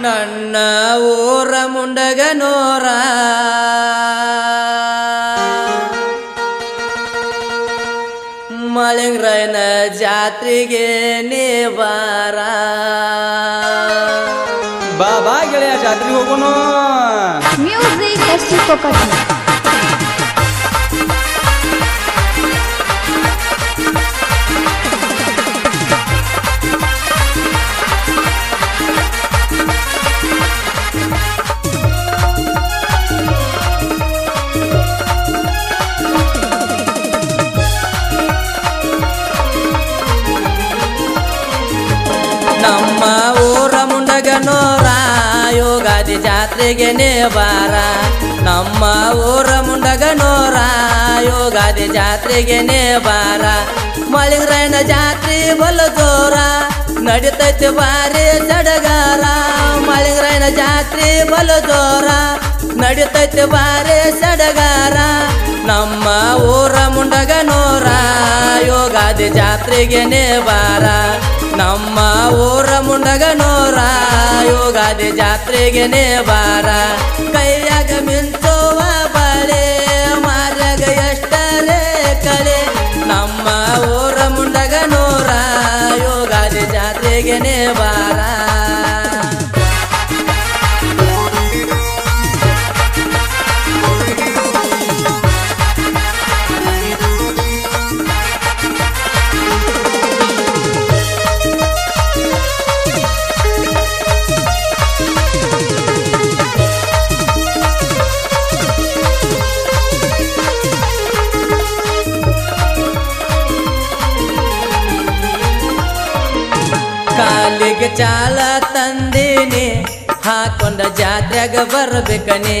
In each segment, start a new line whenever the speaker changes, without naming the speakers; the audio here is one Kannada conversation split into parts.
ನನ್ನ ಊರ ಮುಂಡಗನೋರ ಮಳಿಂಗ್ರಾಯನ ಜಾತ್ರೆಗೆ ನೀ ಬಾರ.
ಬಾ ಗೆಳೆಯ ಜಾತ್ರೆಗೆ ಹೋಗೋಣ.
ಮ್ಯೂಸಿಕ್ ಎಸ್ಟಿ ಕೊಕಟ್ನ.
ನಮ್ಮ ಊರ ಮುಂಡಗನೋರ ಯೋಗಾದಿ ಜಾತ್ರೆಗೆ ನೇ ಬಾರ. ನಮ್ಮ ಊರ ಮುಂಡಗನೋರ ಯೋಗಾದಿ ಜಾತ್ರೆಗೆ ನೇ ಬಾರ. ಮಳಿಂಗ್ರಾಯನ ಜಾತ್ರೆ ಬಲ ಜೋರ ನಡಿತೈತಿ ಬಾರಿ ಸಡಗಾರ. ಮಳಿಂಗ್ರಾಯನ ಜಾತ್ರೆ ಬಲ ಜೋರ ನಡಿತೈತಿ ಬಾರಿ ಸಡಗಾರ. ನಮ್ಮ ಊರ ಮುಂಡಗನೋರ ಯೋಗಾದಿ ಜಾತ್ರೆಗೆ ನೇ ಬಾರ. ನಮ್ಮ ಊರ ಮುಂಡಗನೋರ ಯೋಗಾದಿ ಜಾತ್ರೆಗೆ ನೇ ಬಾರ. ಕೈಯಾಗ ಮಿಂಚುವ ಬಳೆ ಮಾರ್ಯಾಗ ಎಷ್ಟರೇ ಕಳೆ. ನಮ್ಮ ಊರ ಮುಂಡಗನೋರ ಯೋಗಾದಿ ಜಾತ್ರೆಗೆ ನೇ ಬಾರ. ಕಾಲಿಗೆ ಚಾಲ ತಂದೀನಿ ಹಾಕೊಂಡ ಜಾತ್ರೆಗ ಬರ್ಬೇಕನೆ.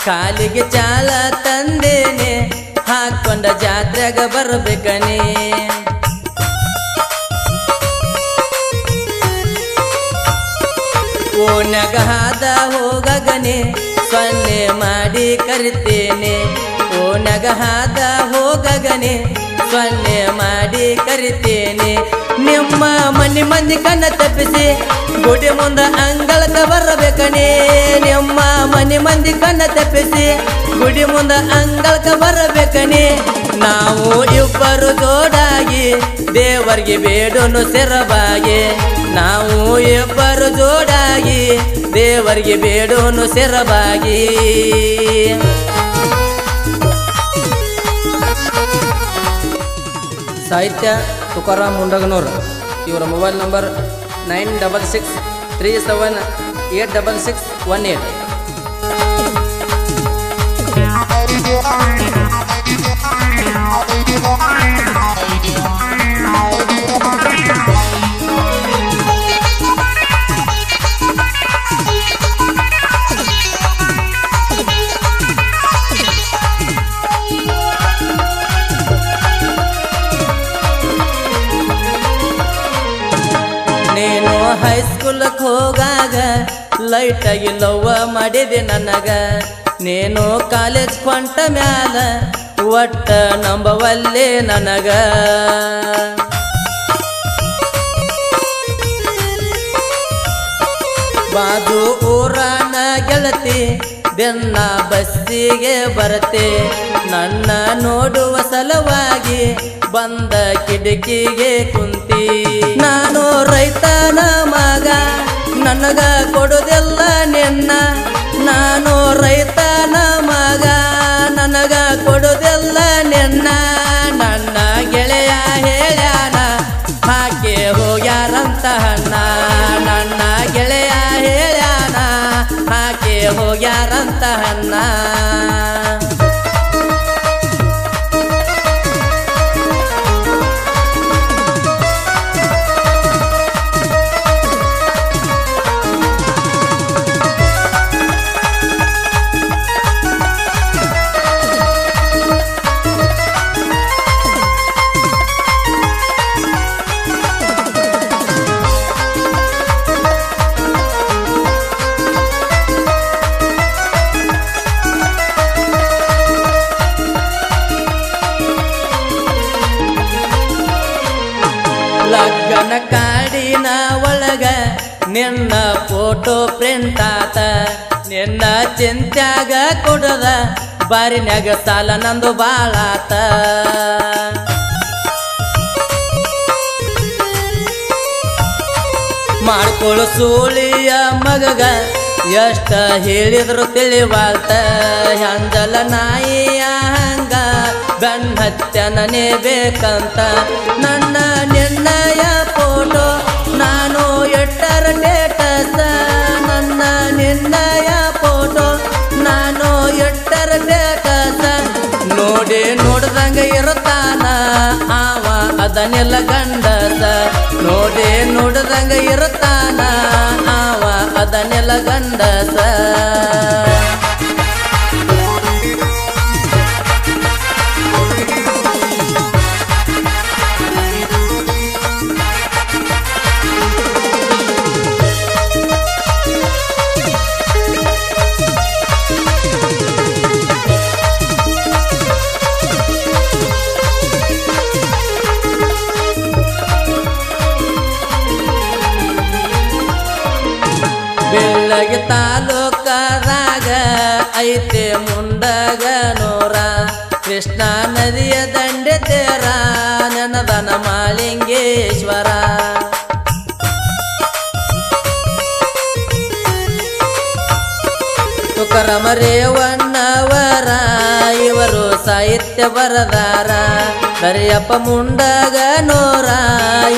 ಕಾಲಿಗೆ ಚಾಲ ತಂದೀನಿ ಹಾಕೊಂಡ ಜಾತ್ರೆಗ ಬರ್ಬೇಕನೆ. ಓನ್ಯಾಗ ಹಾದ ಹೋಗಗನೆ ಸೊನ್ನೆ ಮಾಡಿ ಕರಿತೇನೆ. ಓನ್ಯಾಗ ಹಾದ ಹೋಗಗನೆ ಸೊನ್ನೆ ಮಾಡಿ ಕರಿತೇನೆ. ನಿಮ್ಮ ಮನೆ ಮಂದಿ ಕಣ್ಣ ತಪ್ಪಿಸಿ ಗುಡಿ ಮುಂದ ಅಂಗಳಕ ಬರಬೇಕನೆ. ನಿಮ್ಮ ಮನೆ ಮಂದಿ ಕಣ್ಣ ತಪ್ಪಿಸಿ ಗುಡಿ ಮುಂದ ಅಂಗಳಕ ಬರಬೇಕನೆ. ನಾವು ಇಬ್ಬರು ಜೋಡಾಗಿ ದೇವರಿಗೆ ಬೇಡೋನು ಸೆರಬಾಗಿ. ನಾವು ಇಬ್ಬರು ಜೋಡಾಗಿ ದೇವರಿಗೆ ಬೇಡೋನು ಸೆರಬಾಗಿ. ಸಾಹಿತ್ಯ ತುಕಾರಾಮ್ ಮುಂಡಗನೂರ್. ಇವರ ಮೊಬೈಲ್ ನಂಬರ್ 9663786618. ನೀನು ಹೈಸ್ಕೂಲಕ್ಕೆ ಹೋಗಾಗ ಲೈಟಾಗಿ ಲವ್ವ ಮಾಡಿದೆ ನನಗ. ನೀನು ಕಾಲೇಜ್ ಕೊಂಟ ಮ್ಯಾಲ ಒಟ್ಟ ನಂಬವಲ್ಲೇ ನನಗ. ಬಾಜು ಊರಾನ ಗೆಳತಿ ಬೆನ್ನ ಬಸ್ಸಿಗೆ ಬರತೆ. ನನ್ನ ನೋಡುವ ಸಲುವಾಗಿ ಬಂದ ಕಿಟಕಿಗೆ ಕುಂತಿ. ನಾನು ರೈತನ ಮಗ ನನಗ ಕೊಡುವುದಿಲ್ಲ ನಿನ್ನ. ನಾನು ರೈತನ ಮಗ ನನಗ ಕೊಡುವುದಿಲ್ಲ ನಿನ್ನ. ನನ್ನ ಗೆಳೆಯ ಹೇಳ್ಯಾನ ಹಾಕಿ ಹೋಗ್ಯಾರಂತ ಹಣ್ಣ. ನನ್ನ ಗೆಳೆಯ ಹೇಳ್ಯಾನ ಹಾಕಿ ಹೋಗ್ಯಾರಂತ ಹಣ್ಣ. ಲಗ್ನ ಕಾಡಿನ ಒಳಗ ನಿನ್ನ ಫೋಟೋ ಪ್ರಿಂಟ್ ಆತ ನಿನ್ನ ಚಿಂತ್ಯಾಗ ಕೊಡದ ಬಾರಿನ್ಯಾಗ ಸಾಲ ನಂದು ಬಾಳಾತ ಮಾಡ್ಕೊಳ್ಳು ಸೂಳಿಯ ಮಗಗ ಎಷ್ಟ ಹೇಳಿದ್ರು ತಿಳಿವಾಳ್ತ ಹಂಜಲ ನಾಯಿಯ ಹಂಗ ಗಂಡ ಹತ್ಯನೇ ಬೇಕಂತ ನನ್ನ ನಿನ್ನಯ ಫೋಟೋ ನಾನು ಎಟ್ಟರ ಡೇಟಸ ನನ್ನ ನಿನ್ನಯ ಫೋಟೋ ನಾನು ಎಟ್ಟರ ಡೇಟಸ ನೋಡಿ ನೋಡ್ದಂಗ ಇರುತ್ತಾನ ಆವ ಅದನ್ನೆಲ್ಲ ಗಂಡಸ ನೋಡಿ ನೋಡ್ದಂಗ ಇರುತ್ತಾನ ಆವ ಅದನ್ನೆಲ್ಲ ಗಂಡಸ ಬೆಳ್ಳಗೆ ತಾಲೂಕದಾಗ ಐತೆ ಮುಂಡಗನೂರ ಕೃಷ್ಣಾ ನದಿಯ ದಂಡೆ ತೇರ ನೆನದನ ಮಾಲಿಂಗೇಶ್ವರ ತುಕಾರಾಮ ರೇವಣ್ಣವರ ಇವರು ಸಾಹಿತ್ಯ ಬರದಾರ ಕರಿಯಪ್ಪ ಮುಂಡಗನೂರ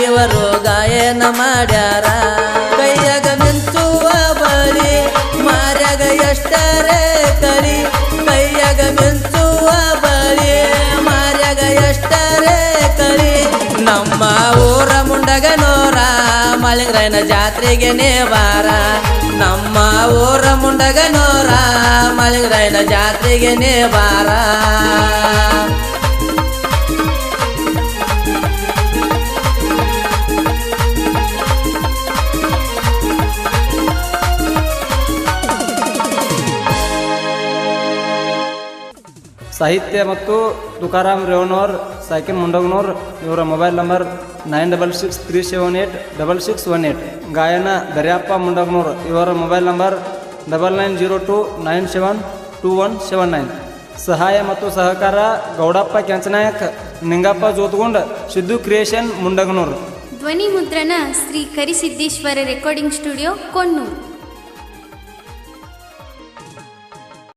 ಇವರು ಗಾಯನ ಮಾಡ್ಯಾರ ಕೈಯಾಗ ಮಿಂಚುವ ಬಳಿ ಮಾರ್ಯಾಗ ಎಷ್ಟರೇ ಕಲಿ ಕೈಯಾಗ ಮಿಂಚುವ ಬಳಿ ಮಾರ್ಯಾಗ ಎಷ್ಟರೇ ಕಲಿ ನಮ್ಮ ಊರ ಮುಂಡಗನೂರ ಮಾಲಿಂಗರಾಯನ ಜಾತ್ರೆಗೆ ನೇವಾರ ನಮ್ಮ ಊರ ಮುಂಡಗನೂರ ಮಾಲಿಂಗರಾಯನ ಜಾತ್ರೆಗೆ ನೇವಾರ
ಸಾಹಿತ್ಯ ಮತ್ತು ತುಕಾರಾಮ್ ರೇವಣ್ಣವ್ರ ಸಾಕಿನ್ ಮುಂಡಗನೂರ್ ಇವರ ಮೊಬೈಲ್ ನಂಬರ್ 9663786618 ಗಾಯನ ದರ್ಯಪ್ಪ ಮುಂಡಗನೂರ್ ಇವರ ಮೊಬೈಲ್ ನಂಬರ್ 9902972179 ಸಹಾಯ ಮತ್ತು ಸಹಕಾರ ಗೌಡಪ್ಪ ಕೆಂಚನಾಯಕ್ ನಿಂಗಪ್ಪ ಜೋತ್ಗೊಂಡ್ ಸಿದ್ದು ಕ್ರಿಯೇಷನ್ ಮುಂಡಗನೂರ್
ಧ್ವನಿ ಮುದ್ರಣ ಶ್ರೀ ಕರಿಸಿದ್ದೇಶ್ವರ ರೆಕಾರ್ಡಿಂಗ್ ಸ್ಟುಡಿಯೋ ಕೊಣ್ಣೂರು